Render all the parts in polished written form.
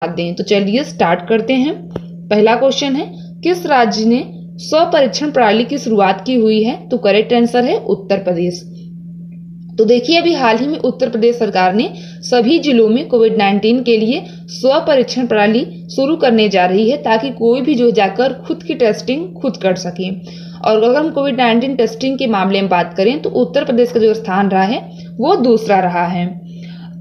दें। तो चलिए स्टार्ट करते हैं। पहला क्वेश्चन है, किस राज्य ने स्वपरीक्षण प्रणाली की शुरुआत की हुई है? तो करेक्ट आंसर है उत्तर प्रदेश। तो देखिए अभी हाल ही में उत्तर प्रदेश सरकार ने सभी जिलों में कोविड-19 के लिए स्वपरीक्षण प्रणाली शुरू करने जा रही है, ताकि कोई भी जो जाकर खुद की टेस्टिंग खुद कर सके। और अगर हम कोविड-19 टेस्टिंग के मामले में बात करें तो उत्तर प्रदेश का जो स्थान रहा है वो दूसरा रहा है।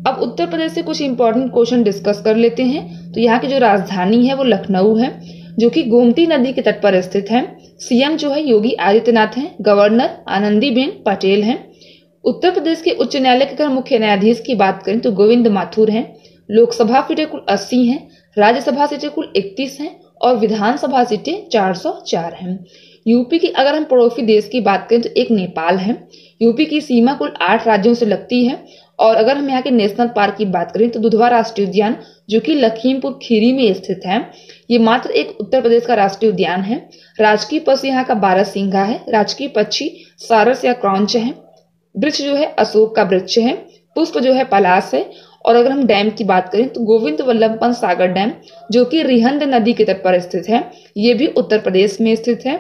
अब उत्तर प्रदेश से कुछ इंपॉर्टेंट क्वेश्चन डिस्कस कर लेते हैं। तो यहाँ की जो राजधानी है वो लखनऊ है, जो कि गोमती नदी के तट पर स्थित है। सीएम जो है योगी आदित्यनाथ हैं, गवर्नर आनंदीबेन पटेल हैं। उत्तर प्रदेश के उच्च न्यायालय के अगर मुख्य न्यायाधीश की बात करें तो गोविंद माथुर हैं। लोकसभा सीटें कुल 80 हैं, राज्यसभा सीटें कुल 31 हैं और विधानसभा सीटें 404 हैं। यूपी की अगर हम पड़ोसी देश की बात करें तो एक नेपाल है। यूपी की सीमा कुल 8 राज्यों से लगती है। और अगर हम यहाँ के नेशनल पार्क की बात करें तो दुधवा राष्ट्रीय उद्यान, जो कि लखीमपुर खीरी में स्थित है, ये मात्र एक उत्तर प्रदेश का राष्ट्रीय उद्यान है। राजकीय पशु यहाँ का बारहसिंघा है। राजकीय पक्षी सारस या क्रॉन्च है। वृक्ष जो है अशोक का वृक्ष है। पुष्प जो है पलाश है। और अगर हम डैम की बात करें तो गोविंद वल्लभ पंत सागर डैम, जो कि रिहंद नदी के तट पर स्थित है, ये भी उत्तर प्रदेश में स्थित है।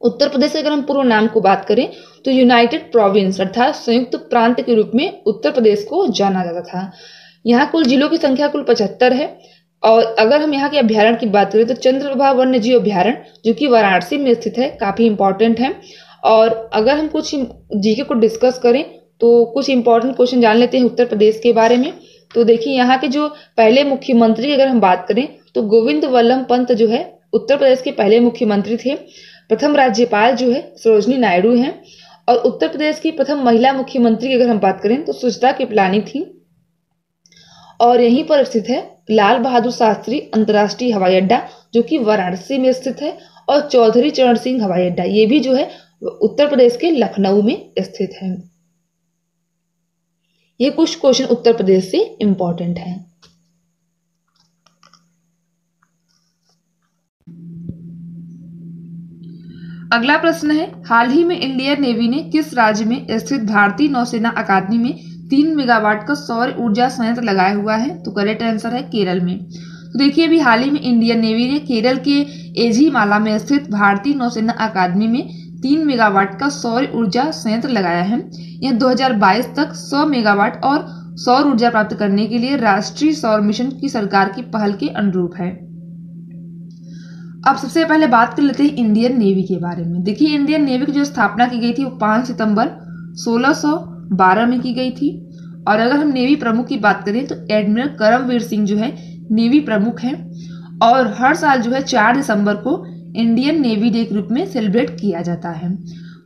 उत्तर प्रदेश के अगर हम पूर्ण नाम को बात करें तो यूनाइटेड प्रोविंस अर्थात संयुक्त प्रांत के रूप में उत्तर प्रदेश को जाना जाता था। यहाँ कुल जिलों की संख्या कुल 75 है। और अगर हम यहाँ के अभ्यारण्य की बात करें तो चंद्रप्रभा वन्य जीव अभ्यारण्य, जो कि वाराणसी में स्थित है, काफी इंपॉर्टेंट है। और अगर हम कुछ जीके को डिस्कस करें तो कुछ इंपॉर्टेंट क्वेश्चन जान लेते हैं उत्तर प्रदेश के बारे में। तो देखिए यहाँ के जो पहले मुख्यमंत्री की अगर हम बात करें तो गोविंद वल्लभ पंत जो है उत्तर प्रदेश के पहले मुख्यमंत्री थे। प्रथम राज्यपाल जो है सरोजनी नायडू हैं। और उत्तर प्रदेश की प्रथम महिला मुख्यमंत्री की अगर हम बात करें तो सुचित्रा कृपलानी थी। और यहीं पर स्थित है लाल बहादुर शास्त्री अंतर्राष्ट्रीय हवाई अड्डा, जो कि वाराणसी में स्थित है। और चौधरी चरण सिंह हवाई अड्डा, ये भी जो है उत्तर प्रदेश के लखनऊ में स्थित है। ये कुछ क्वेश्चन उत्तर प्रदेश से इंपॉर्टेंट है। अगला प्रश्न है, हाल ही में इंडियन नेवी ने किस राज्य में स्थित भारतीय नौसेना अकादमी में 3 मेगावाट का सौर ऊर्जा संयंत्र लगाया हुआ है? तो करेक्ट आंसर है केरल में। तो देखिए अभी हाल ही में इंडियन नेवी ने केरल के एझीमाला में स्थित भारतीय नौसेना अकादमी में 3 मेगावाट का सौर ऊर्जा संयंत्र लगाया है। यह 2022 तक 100 मेगावाट और सौर ऊर्जा प्राप्त करने के लिए राष्ट्रीय सौर मिशन की सरकार की पहल के अनुरूप है। अब सबसे पहले बात कर लेते हैं इंडियन नेवी के बारे में। देखिए इंडियन नेवी की जो स्थापना की गई थी वो 5 सितंबर 1612 में की गई थी। और अगर हम नेवी प्रमुख की बात करें तो एडमिरल करमवीर सिंह जो है नेवी प्रमुख हैं। और हर साल जो है 4 दिसंबर को इंडियन नेवी डे के रूप में सेलिब्रेट किया जाता है।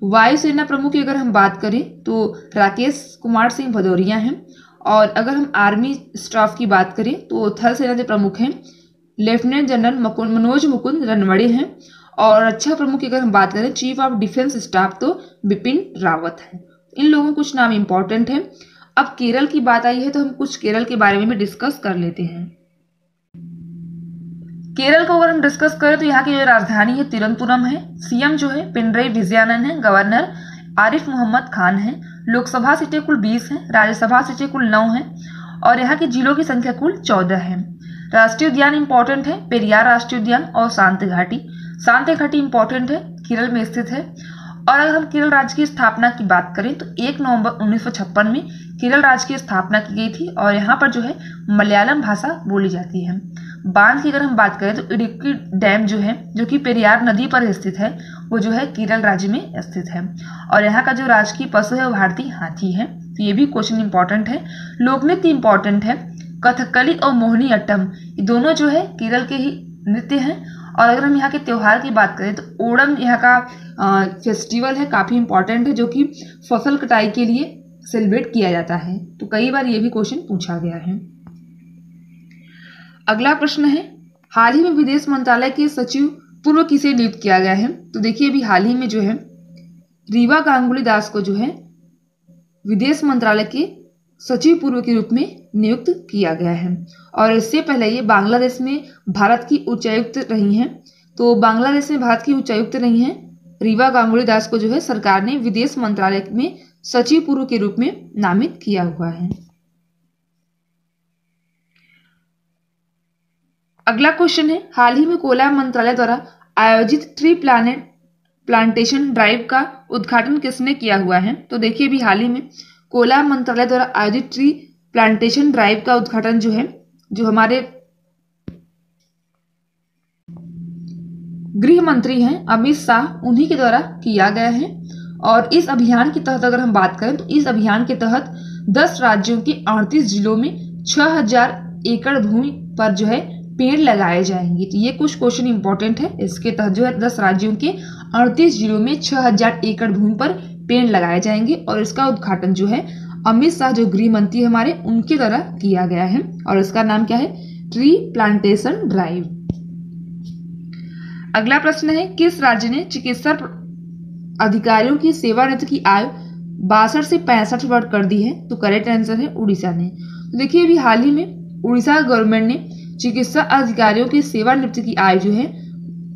वायुसेना प्रमुख की अगर हम बात करें तो राकेश कुमार सिंह भदौरिया हैं। और अगर हम आर्मी स्टाफ की बात करें तो थल सेना के प्रमुख हैं लेफ्टिनेंट जनरल मनोज मुकुंद रणवड़े हैं। और रक्षा प्रमुख की अगर हम बात करें चीफ ऑफ डिफेंस स्टाफ तो बिपिन रावत है। इन लोगों के कुछ नाम इंपॉर्टेंट हैं। अब केरल की बात आई है तो हम कुछ केरल के बारे में भी डिस्कस कर लेते हैं। केरल को अगर हम डिस्कस करें तो यहाँ की जो राजधानी है तिरुवनंतपुरम है। सीएम जो है पिनरई विजयनन है। गवर्नर आरिफ मोहम्मद खान है। लोकसभा सीटें कुल 20 हैं, राज्यसभा सीटें कुल 9 हैं। और यहाँ के जिलों की संख्या कुल 14 है। राष्ट्रीय उद्यान इंपॉर्टेंट है पेरियार राष्ट्रीय उद्यान और शांति घाटी। शांति घाटी इंपॉर्टेंट है, केरल में स्थित है। और अगर हम केरल राज्य की स्थापना की बात करें तो 1 नवंबर 1956 में केरल राज्य की स्थापना की गई थी। और यहाँ पर जो है मलयालम भाषा बोली जाती है। बांध की अगर हम बात करें तो इडुक्की डैम जो है, जो कि पेरियार नदी पर स्थित है, वो जो है केरल राज्य में स्थित है। और यहाँ का जो राजकीय पशु है वो भारतीय हाथी है। तो ये भी क्वेश्चन इंपॉर्टेंट है। लोक नृत्य इंपॉर्टेंट है। कथकली और मोहिनी अट्टम ये दोनों जो है केरल के ही नृत्य हैं। और अगर हम यहाँ के त्योहार की बात करें तो ओणम यहाँ का फेस्टिवल है, काफी इंपॉर्टेंट है, जो कि फसल कटाई के लिए सेलिब्रेट किया जाता है। तो कई बार ये भी क्वेश्चन पूछा गया है। अगला प्रश्न है, हाल ही में विदेश मंत्रालय के सचिव पूर्व किसे नियुक्त किया गया है? तो देखिए अभी हाल ही में जो है रीवा गांगुली दास को जो है विदेश मंत्रालय के सचिव पूर्व के रूप में नियुक्त किया गया है। और इससे पहले ये बांग्लादेश में भारत की उच्चायुक्त रही हैं। तो बांग्लादेश में भारत की उच्चायुक्त रही हैं रीवा गांगुली दास को जो है सरकार ने विदेश मंत्रालय में सचिव पूर्व के रूप में नामित किया हुआ है। अगला क्वेश्चन है, हाल ही में कोयला मंत्रालय द्वारा आयोजित ट्री प्लांटेशन ड्राइव का उद्घाटन किसने किया हुआ है? तो देखिए अभी हाल ही में कोयला मंत्रालय द्वारा आयोजित ट्री प्लांटेशन ड्राइव का उद्घाटन जो है, जो हमारे गृह मंत्री हैं अमित शाह, उन्हीं के द्वारा किया गया है। और इस अभियान के तहत अगर हम बात करें तो इस अभियान के तहत 10 राज्यों के 38 जिलों में 6000 एकड़ भूमि पर जो है पेड़ लगाए जाएंगे। तो ये कुछ क्वेश्चन इंपॉर्टेंट है। इसके तहत जो है 10 राज्यों के 38 जिलों में 6000 एकड़ भूमि पर पेड़ लगाए जाएंगे और इसका उद्घाटन जो है अमित शाह जो गृह मंत्री हमारे उनके द्वारा किया गया है और इसका नाम क्या है? Tree plantation drive. अगला प्रश्न है, किस राज्य ने चिकित्सा अधिकारियों की सेवानिवृत्ति की आयु 62 से 65 वर्ष कर दी है? तो करेक्ट आंसर है उड़ीसा ने। तो देखिए अभी हाल ही में उड़ीसा गवर्नमेंट ने चिकित्सा अधिकारियों की सेवानिवृत्ति की आयु जो है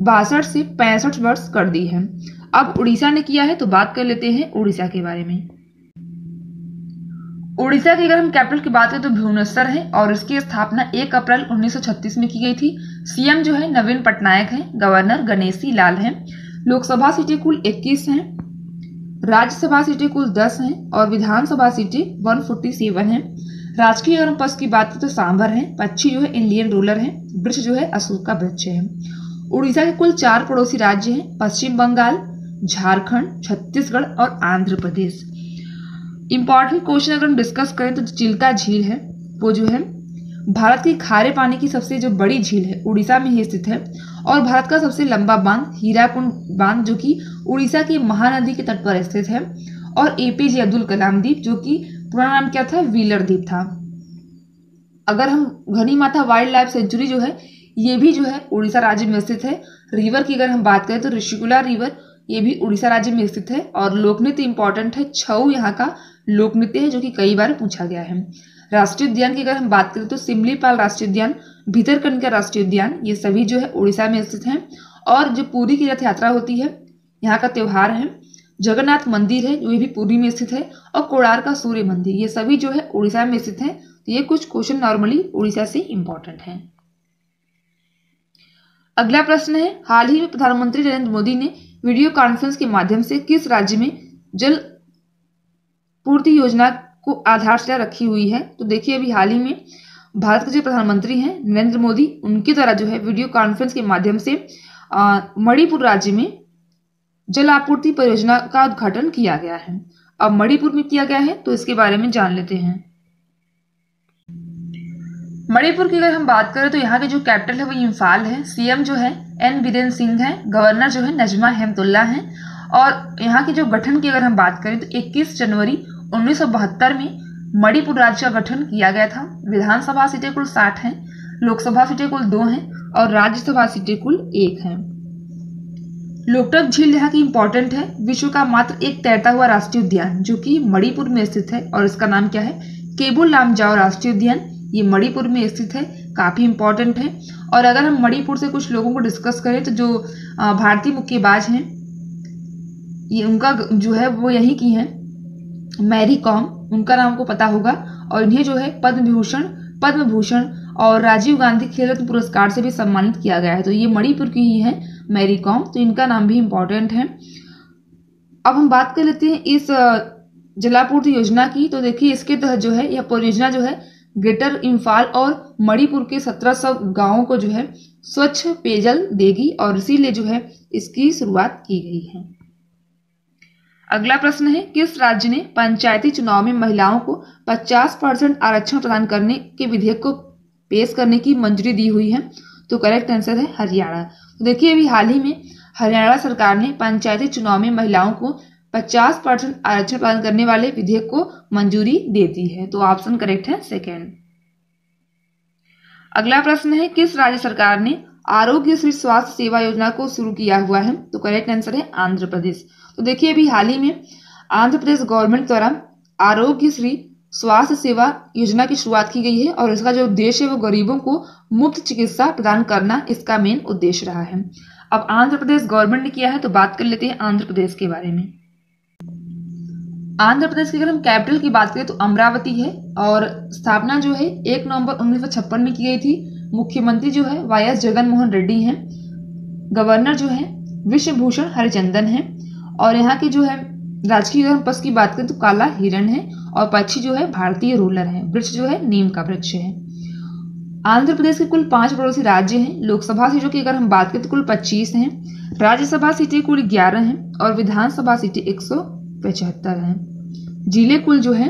62 से 65 वर्ष कर दी है। अब उड़ीसा ने किया है तो बात कर लेते हैं उड़ीसा के बारे में। उड़ीसा की अगर हम कैपिटल की बात करें तो भुवनेश्वर है और इसकी स्थापना 1 अप्रैल 1936 में की गई थी। सीएम जो है नवीन पटनायक है, गवर्नर गणेशी लाल है। लोकसभा सीटें कुल 21 हैं, राज्यसभा सीटें कुल 10 हैं और विधानसभा सीटें 147 हैं। राजकीय अगर हम पशु की बात करें तो सांभर है, पक्षी जो है इंडियन रूलर है, वृक्ष जो है अशोक का वृक्ष है। उड़ीसा के कुल 4 पड़ोसी राज्य हैं, पश्चिम बंगाल, झारखंड, छत्तीसगढ़ और आंध्र प्रदेश। इंपॉर्टेंट क्वेश्चन अगर हम डिस्कस करें तो चिल्का झील है वो जो है भारत की खारे पानी की सबसे जो बड़ी झील है उड़ीसा में ही स्थित है और भारत का सबसे लंबा बांध हीराकुंड बांध जो कि उड़ीसा की महानदी के तट पर स्थित है और एपीजे अब्दुल कलाम द्वीप जो कि पुराना नाम क्या था? व्हीलर द्वीप था। अगर हम घनी माता वाइल्ड लाइफ सेंचुरी जो है ये भी जो है उड़ीसा राज्य में स्थित है। रिवर की अगर हम बात करें तो ऋषिकुला रिवर ये भी उड़ीसा राज्य में स्थित है और लोकनृत्य इंपॉर्टेंट है, छऊ यहाँ का लोकनृत्य है जो कि कई बार पूछा गया है। राष्ट्रीय उद्यान की अगर हम बात करें तो सिमलीपाल राष्ट्रीय उद्यान, भितरकनिका राष्ट्रीय उद्यान ये सभी जो है उड़ीसा में स्थित हैं। और जो पुरी की रथ यात्रा होती है यहाँ का त्योहार है। जगन्नाथ मंदिर है जो ये भी पुरी में स्थित है और कोणार्क का सूर्य मंदिर ये सभी जो है उड़ीसा में स्थित है। तो ये कुछ क्वेश्चन नॉर्मली उड़ीसा से इंपॉर्टेंट है। अगला प्रश्न है, हाल ही में प्रधानमंत्री नरेंद्र मोदी ने वीडियो कॉन्फ्रेंस के माध्यम से किस राज्य में जल पूर्ति योजना को आधारशिला रखी हुई है? तो देखिए अभी हाल ही में भारत के जो प्रधानमंत्री हैं नरेंद्र मोदी उनके द्वारा जो है वीडियो कॉन्फ्रेंस के माध्यम से मणिपुर राज्य में जल आपूर्ति परियोजना का उद्घाटन किया गया है। अब मणिपुर में किया गया है तो इसके बारे में जान लेते हैं। मणिपुर की अगर हम बात करें तो यहाँ के जो कैपिटल है वो इम्फाल है। सीएम जो है एन बीरेन सिंह है, गवर्नर जो है नजमा हेमतुल्ला है और यहाँ के जो गठन की अगर हम बात करें तो 21 जनवरी 1972 में मणिपुर राज्य का गठन किया गया था। विधानसभा सीटें कुल 60 हैं, लोकसभा सीटें कुल 2 हैं और राज्यसभा सीटें कुल 1 हैं। लोकटक झील यहाँ की इंपॉर्टेंट है, विश्व का मात्र एक तैरता हुआ राष्ट्रीय उद्यान जो कि मणिपुर में स्थित है और इसका नाम क्या है? केबुल लामजाओ राष्ट्रीय उद्यान। ये मणिपुर में स्थित है, काफी इंपॉर्टेंट है। और अगर हम मणिपुर से कुछ लोगों को डिस्कस करें तो जो भारतीय मुक्केबाज हैं ये उनका जो है वो यहीं की हैं, मैरी कॉम, उनका नाम को पता होगा और इन्हें जो है पद्म भूषण और राजीव गांधी खेल रत्न पुरस्कार से भी सम्मानित किया गया है। तो ये मणिपुर की ही है मैरी कॉम, तो इनका नाम भी इम्पोर्टेंट है। अब हम बात कर लेते हैं इस जलापूर्ति योजना की। तो देखिए इसके तहत जो है यह परियोजना जो है ग्रेटर इम्फाल और मणिपुर के 1700 गांवों को जो है स्वच्छ पेयजल देगी और इसीलिए जो है इसकी शुरुआत की गई है। अगला प्रश्न है, किस राज्य ने पंचायती चुनाव में महिलाओं को 50% आरक्षण प्रदान करने के विधेयक को पेश करने की मंजूरी दी हुई है? तो करेक्ट आंसर है हरियाणा। तो देखिए अभी हाल ही में हरियाणा सरकार ने पंचायती चुनाव में महिलाओं को 50% आरक्षण प्रदान करने वाले विधेयक को मंजूरी दे दी है। तो ऑप्शन करेक्ट है सेकेंड। अगला प्रश्न है, किस राज्य सरकार ने आरोग्य श्री स्वास्थ्य सेवा योजना को शुरू किया हुआ है? तो करेक्ट आंसर है आंध्र प्रदेश। तो देखिए अभी हाल ही में आंध्र प्रदेश गवर्नमेंट द्वारा आरोग्य श्री स्वास्थ्य सेवा योजना की शुरुआत की गई है और इसका जो उद्देश्य है वो गरीबों को मुफ्त चिकित्सा प्रदान करना इसका मेन उद्देश्य रहा है। अब आंध्र प्रदेश गवर्नमेंट ने किया है तो बात कर लेते हैं आंध्र प्रदेश के बारे में। आंध्र प्रदेश की अगर हम कैपिटल की बात करें तो अमरावती है और स्थापना जो है 1 नवंबर 1956 में की गई थी। मुख्यमंत्री जो है वाई.एस. जगन मोहन रेड्डी हैं। गवर्नर जो है विश्वभूषण हरिचंदन है। और यहाँ के जो है राजकीय पशु की बात करें तो काला हिरण है। और पक्षी जो है भारतीय रूलर है। वृक्ष जो है नीम का वृक्ष है। आंध्र प्रदेश के कुल 5 पड़ोसी राज्य हैं। लोकसभा सीटों की अगर हम बात करें तो कुल 25 हैं। राज्यसभा सीटें कुल 11 हैं और विधानसभा सीटें 175 हैं। जिले कुल जो है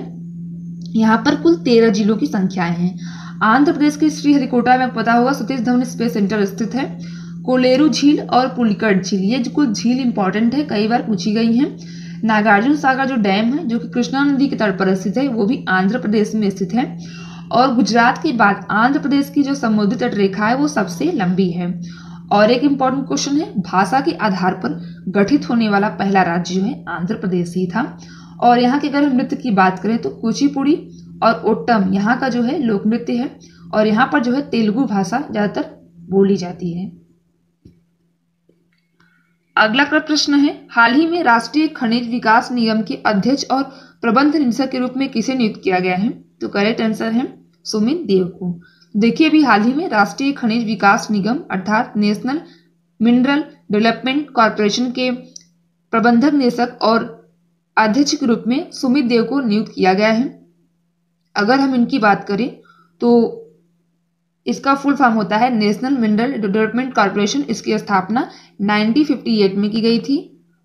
यहाँ पर कुल 13 जिलों की संख्याएं हैं। आंध्र प्रदेश के श्रीहरिकोटा में पता होगा सतीश धवन स्पेस सेंटर स्थित है। कोलेरू झील और पुलिकट झील, ये जो कुछ झील इंपॉर्टेंट है, कई बार पूछी गई हैं। नागार्जुन सागर जो डैम है जो कि कृष्णा नदी के तट पर स्थित है, वो भी आंध्र प्रदेश में स्थित है। और गुजरात के बाद आंध्र प्रदेश की जो समुद्री तट रेखा है वो सबसे लंबी है। और एक इम्पॉर्टेंट क्वेश्चन है, भाषा के आधार पर गठित होने वाला पहला राज्य जो है आंध्र प्रदेश ही था। और यहाँ के अगर हम नृत्य की बात करें तो कुचिपुड़ी और ओट्टम यहाँ का जो है लोक नृत्य है। और यहाँ पर जो है तेलुगु भाषा ज्यादातर बोली जाती है। अगला प्रश्न है, हाल ही में राष्ट्रीय खनिज विकास निगम के अध्यक्ष और प्रबंध निदेशक के रूप में किसे नियुक्त किया गया है? तो करेक्ट आंसर है सुमित देव को। देखिए अभी हाल ही में राष्ट्रीय खनिज विकास निगम अर्थात नेशनल मिनरल डेवलपमेंट कॉर्पोरेशन के प्रबंधक निदेशक और अध्यक्ष के रूप में सुमित देव को नियुक्त किया गया है। अगर हम इनकी बात करें तो इसका फुल फॉर्म होता है नेशनल मिनरल डेवलपमेंट कॉर्पोरेशन। इसकी स्थापना 1958 में की गई थी।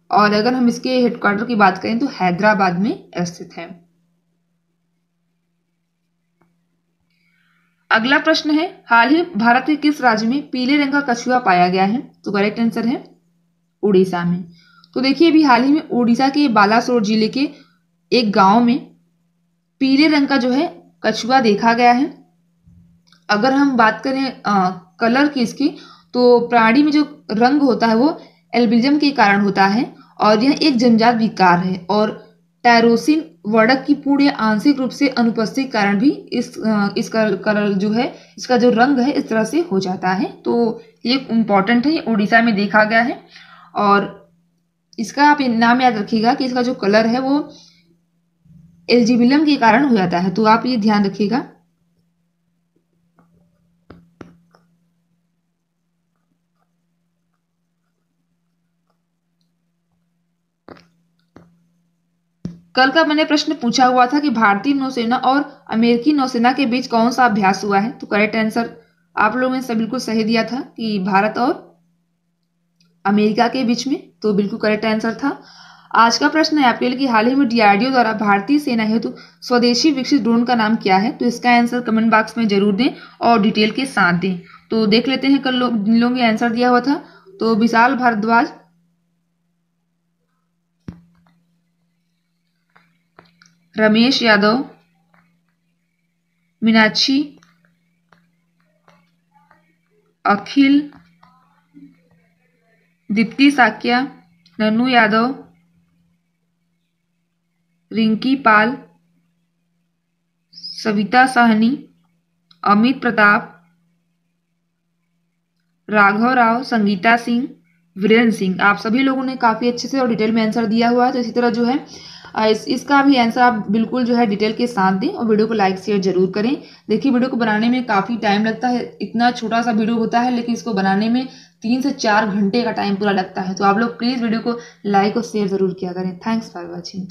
और अगर हम इसके हेडक्वार्टर की बात करें तो हैदराबाद में स्थित है। अगला प्रश्न है, हाल ही भारत के किस राज्य में पीले रंग का कछुआ पाया गया है? तो करेक्ट आंसर है उड़ीसा में। तो देखिए अभी हाल ही में उड़ीसा के बालासोर जिले के एक गांव में पीले रंग का जो है कछुआ देखा गया है। अगर हम बात करें कलर की इसकी, तो प्राणी में जो रंग होता है वो एल्बिनिज्म के कारण होता है। और यह एक जन्मजात विकार है। और टायरोसिन वर्णक की पूर्ण या आंशिक रूप से अनुपस्थिति के कारण भी इसका कलर जो है, इसका जो रंग है इस तरह से हो जाता है। तो ये इम्पॉर्टेंट है, ये उड़ीसा में देखा गया है। और इसका आप नाम याद रखिएगा कि इसका जो कलर है वो एल्बिनिज्म के कारण हो जाता है। तो आप ये ध्यान रखिएगा। कल का मैंने प्रश्न पूछा हुआ था कि भारतीय नौसेना और अमेरिकी नौसेना के बीच कौन सा अभ्यास हुआ है? तो करेक्ट आंसर आप लोगों ने सब बिल्कुल सही दिया था कि भारत और अमेरिका के बीच में। तो बिल्कुल करेक्ट आंसर था। आज का प्रश्न है आपके लिए कि हाल ही में डीआरडीओ द्वारा भारतीय सेना हेतु स्वदेशी विकसित ड्रोन का नाम क्या है? तो इसका आंसर कमेंट बॉक्स में जरूर दें और डिटेल के साथ दें। तो देख लेते हैं कल जिन लोगों ने आंसर दिया हुआ था। तो विशाल भारद्वाज, रमेश यादव, मीनाक्षी, अखिल, दीप्ति साक्या, नन्नू यादव, रिंकी पाल, सविता साहनी, अमित प्रताप, राघव राव, संगीता सिंह, वीरेंद्र सिंह। आप सभी लोगों ने काफी अच्छे से और डिटेल में आंसर दिया हुआ है। तो इसी तरह जो है इसका भी आंसर आप बिल्कुल जो है डिटेल के साथ दें और वीडियो को लाइक शेयर जरूर करें। देखिए वीडियो को बनाने में काफी टाइम लगता है, इतना छोटा सा वीडियो होता है लेकिन इसको बनाने में 3 से 4 घंटे का टाइम पूरा लगता है। तो आप लोग प्लीज वीडियो को लाइक और शेयर जरूर किया करें। Thanks for watching.